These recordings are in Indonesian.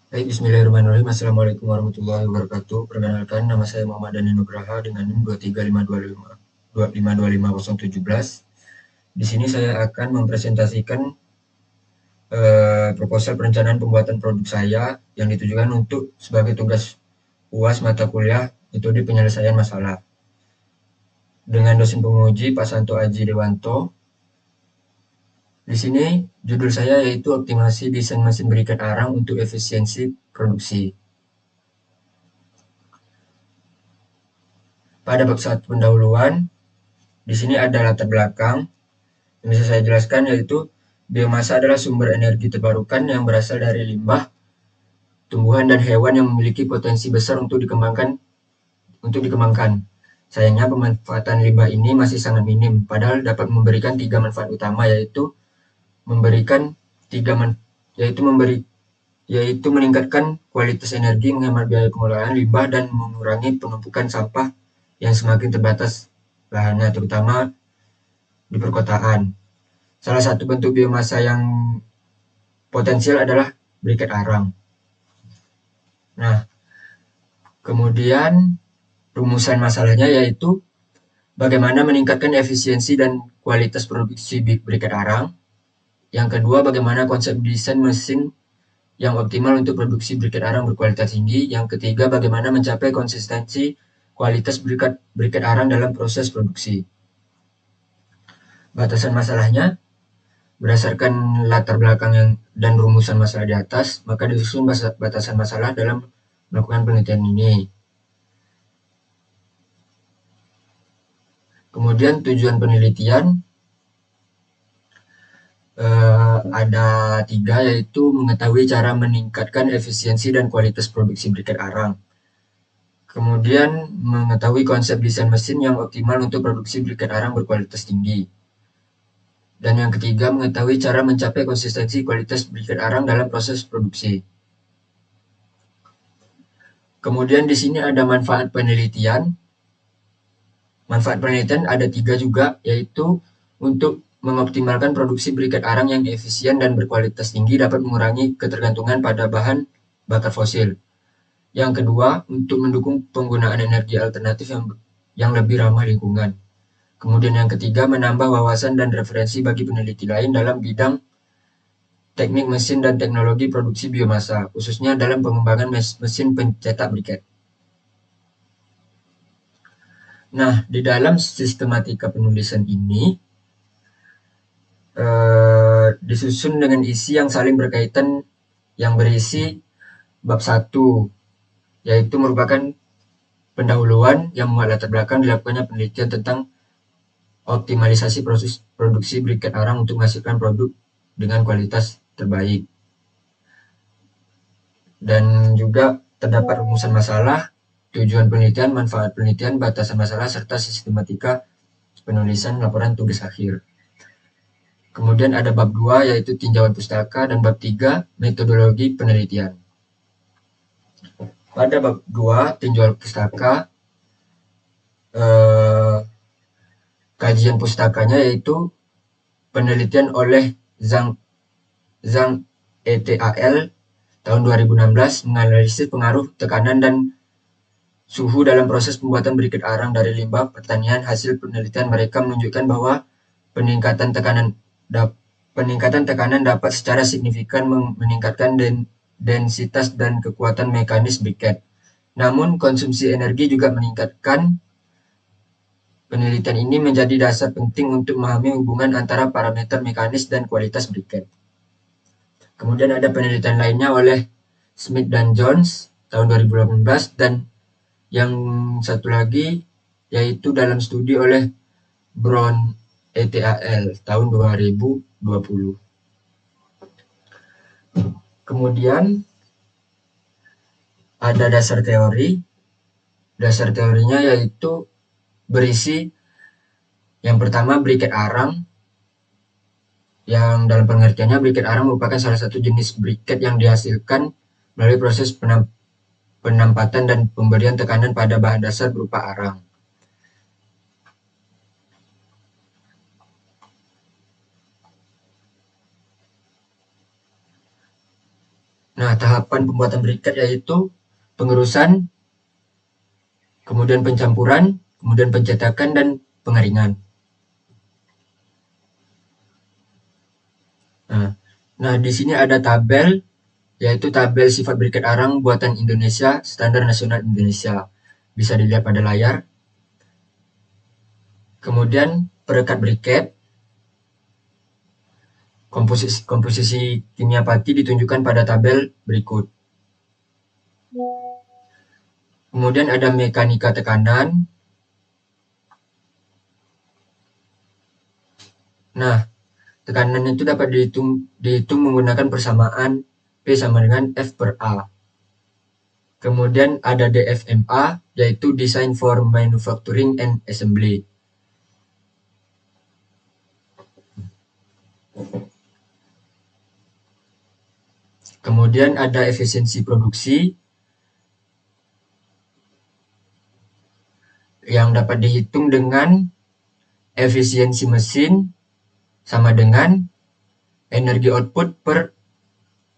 Baik, bismillahirrahmanirrahim. Assalamualaikum warahmatullahi wabarakatuh. Perkenalkan, nama saya Muhammad Dani Nugraha dengan NIM 23525017. Di sini saya akan mempresentasikan proposal perencanaan pembuatan produk saya yang ditujukan untuk sebagai tugas UAS mata kuliah metode penyelesaian masalah. Dengan dosen penguji Pak Santo Aji Dewanto. Di sini judul saya yaitu optimasi desain mesin berikat arang untuk efisiensi produksi. Pada bab 1 pendahuluan, di sini ada latar belakang yang bisa saya jelaskan, yaitu biomasa adalah sumber energi terbarukan yang berasal dari limbah tumbuhan dan hewan yang memiliki potensi besar untuk dikembangkan. Sayangnya pemanfaatan limbah ini masih sangat minim, padahal dapat memberikan tiga manfaat utama, memberikan tiga man, yaitu memberi yaitu meningkatkan kualitas energi, menghemat biaya pengelolaan limbah, dan mengurangi penumpukan sampah yang semakin terbatas lahannya, terutama di perkotaan. Salah satu bentuk biomasa yang potensial adalah briket arang. Nah, kemudian rumusan masalahnya yaitu bagaimana meningkatkan efisiensi dan kualitas produksi briket arang. Yang kedua, bagaimana konsep desain mesin yang optimal untuk produksi briket arang berkualitas tinggi. Yang ketiga, bagaimana mencapai konsistensi kualitas briket arang dalam proses produksi. Batasan masalahnya, berdasarkan latar belakang dan rumusan masalah di atas, maka disusun batasan masalah dalam melakukan penelitian ini. Kemudian tujuan penelitian ada tiga, yaitu mengetahui cara meningkatkan efisiensi dan kualitas produksi briket arang. Kemudian mengetahui konsep desain mesin yang optimal untuk produksi briket arang berkualitas tinggi. Dan yang ketiga, mengetahui cara mencapai konsistensi kualitas briket arang dalam proses produksi. Kemudian di sini ada manfaat penelitian. Manfaat penelitian ada tiga juga, yaitu untuk mengoptimalkan produksi briket arang yang efisien dan berkualitas tinggi dapat mengurangi ketergantungan pada bahan bakar fosil. Yang kedua, untuk mendukung penggunaan energi alternatif yang lebih ramah lingkungan. Kemudian yang ketiga, menambah wawasan dan referensi bagi peneliti lain dalam bidang teknik mesin dan teknologi produksi biomasa, khususnya dalam pengembangan mesin pencetak briket. Nah, di dalam sistematika penulisan ini disusun dengan isi yang saling berkaitan, yang berisi bab 1, yaitu merupakan pendahuluan yang memuat latar belakang dilakukannya penelitian tentang optimalisasi proses produksi briket arang untuk menghasilkan produk dengan kualitas terbaik. Dan juga terdapat rumusan masalah, tujuan penelitian, manfaat penelitian, batasan masalah, serta sistematika penulisan laporan tugas akhir. Kemudian ada bab 2, yaitu tinjauan pustaka, dan bab 3, metodologi penelitian. Pada bab 2, tinjauan pustaka, kajian pustakanya yaitu penelitian oleh Zhang et al. Tahun 2016 menganalisis pengaruh tekanan dan suhu dalam proses pembuatan briket arang dari limbah pertanian. Hasil penelitian mereka menunjukkan bahwa peningkatan tekanan dapat secara signifikan meningkatkan densitas dan kekuatan mekanis briket. Namun konsumsi energi juga meningkatkan. Penelitian ini menjadi dasar penting untuk memahami hubungan antara parameter mekanis dan kualitas briket. Kemudian ada penelitian lainnya oleh Smith dan Jones tahun 2018, dan yang satu lagi yaitu dalam studi oleh Brown et al. Tahun 2020. Kemudian ada dasar teori. Dasar teorinya yaitu berisi yang pertama briket arang, yang dalam pengertiannya briket arang merupakan salah satu jenis briket yang dihasilkan melalui proses penampatan dan pemberian tekanan pada bahan dasar berupa arang. Nah, tahapan pembuatan briket yaitu pengerusan, kemudian pencampuran, kemudian pencetakan dan pengeringan. Nah, di sini ada tabel, yaitu tabel sifat briket arang buatan Indonesia, standar nasional Indonesia. Bisa dilihat pada layar. Kemudian perekat briket, komposisi kimia pati ditunjukkan pada tabel berikut. Kemudian ada mekanika tekanan. Nah, tekanan itu dapat dihitung menggunakan persamaan P sama dengan F per A. Kemudian ada DFMA, yaitu Design for Manufacturing and Assembly. Kemudian ada efisiensi produksi yang dapat dihitung dengan efisiensi mesin sama dengan energi output per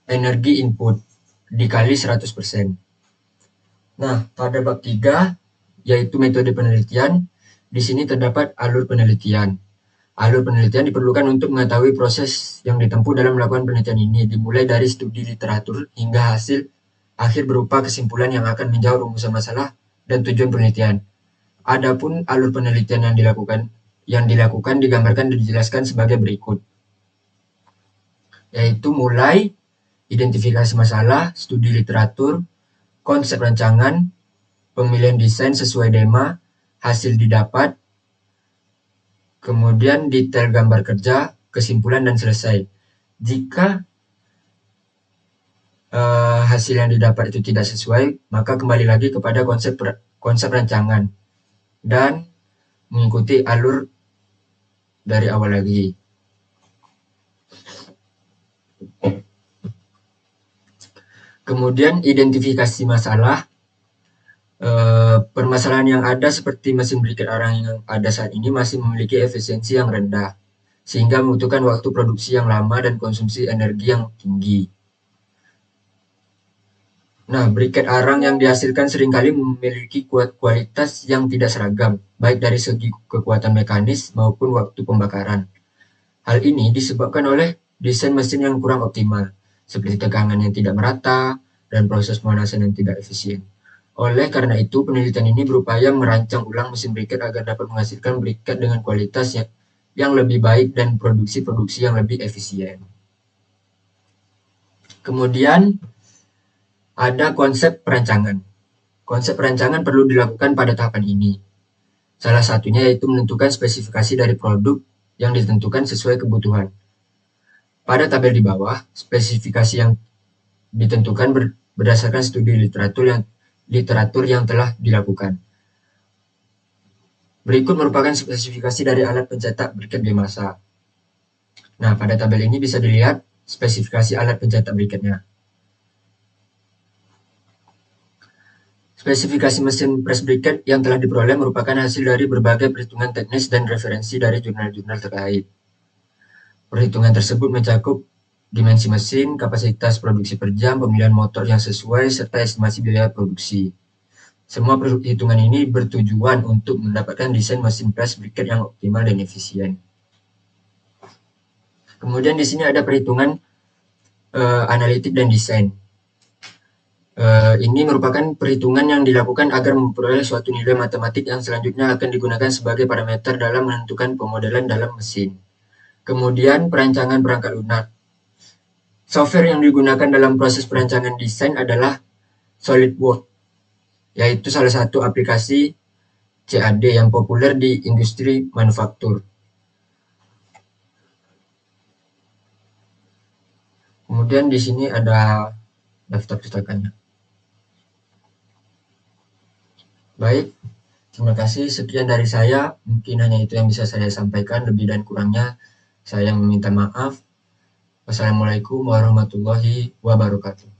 energi input dikali 100%. Nah, pada bab 3 yaitu metode penelitian, di sini terdapat alur penelitian. Alur penelitian diperlukan untuk mengetahui proses yang ditempuh dalam melakukan penelitian ini, dimulai dari studi literatur hingga hasil akhir berupa kesimpulan yang akan menjawab rumusan masalah dan tujuan penelitian. Adapun alur penelitian yang dilakukan digambarkan dan dijelaskan sebagai berikut, yaitu mulai identifikasi masalah, studi literatur, konsep rancangan, pemilihan desain sesuai tema, hasil didapat, kemudian detail gambar kerja, kesimpulan, dan selesai. Jika hasil yang didapat itu tidak sesuai, maka kembali lagi kepada konsep rancangan dan mengikuti alur dari awal lagi. Kemudian identifikasi masalah. Permasalahan yang ada seperti mesin briket arang yang ada saat ini masih memiliki efisiensi yang rendah, sehingga membutuhkan waktu produksi yang lama dan konsumsi energi yang tinggi. Nah, briket arang yang dihasilkan seringkali memiliki kualitas yang tidak seragam, baik dari segi kekuatan mekanis maupun waktu pembakaran. Hal ini disebabkan oleh desain mesin yang kurang optimal, seperti tegangan yang tidak merata dan proses pemanasan yang tidak efisien. Oleh karena itu, penelitian ini berupaya merancang ulang mesin briket agar dapat menghasilkan briket dengan kualitas yang lebih baik dan produksi yang lebih efisien. Kemudian ada konsep perancangan. Konsep perancangan perlu dilakukan pada tahapan ini. Salah satunya yaitu menentukan spesifikasi dari produk yang ditentukan sesuai kebutuhan. Pada tabel di bawah, spesifikasi yang ditentukan berdasarkan studi literatur yang telah dilakukan. Berikut merupakan spesifikasi dari alat pencetak briket biomasa. Nah, pada tabel ini bisa dilihat spesifikasi alat pencetak briketnya. Spesifikasi mesin press briket yang telah diperoleh merupakan hasil dari berbagai perhitungan teknis dan referensi dari jurnal-jurnal terkait. Perhitungan tersebut mencakup dimensi mesin, kapasitas produksi per jam, pemilihan motor yang sesuai, serta estimasi biaya produksi. Semua perhitungan ini bertujuan untuk mendapatkan desain mesin press briket yang optimal dan efisien. Kemudian di sini ada perhitungan analitik dan desain. Ini merupakan perhitungan yang dilakukan agar memperoleh suatu nilai matematik yang selanjutnya akan digunakan sebagai parameter dalam menentukan pemodelan dalam mesin. Kemudian perancangan perangkat lunak. Software yang digunakan dalam proses perancangan desain adalah SolidWorks, yaitu salah satu aplikasi CAD yang populer di industri manufaktur. Kemudian di sini ada daftar pustakannya. Baik, terima kasih. Sekian dari saya. Mungkin hanya itu yang bisa saya sampaikan. Lebih dan kurangnya saya meminta maaf. Wassalamualaikum warahmatullahi wabarakatuh.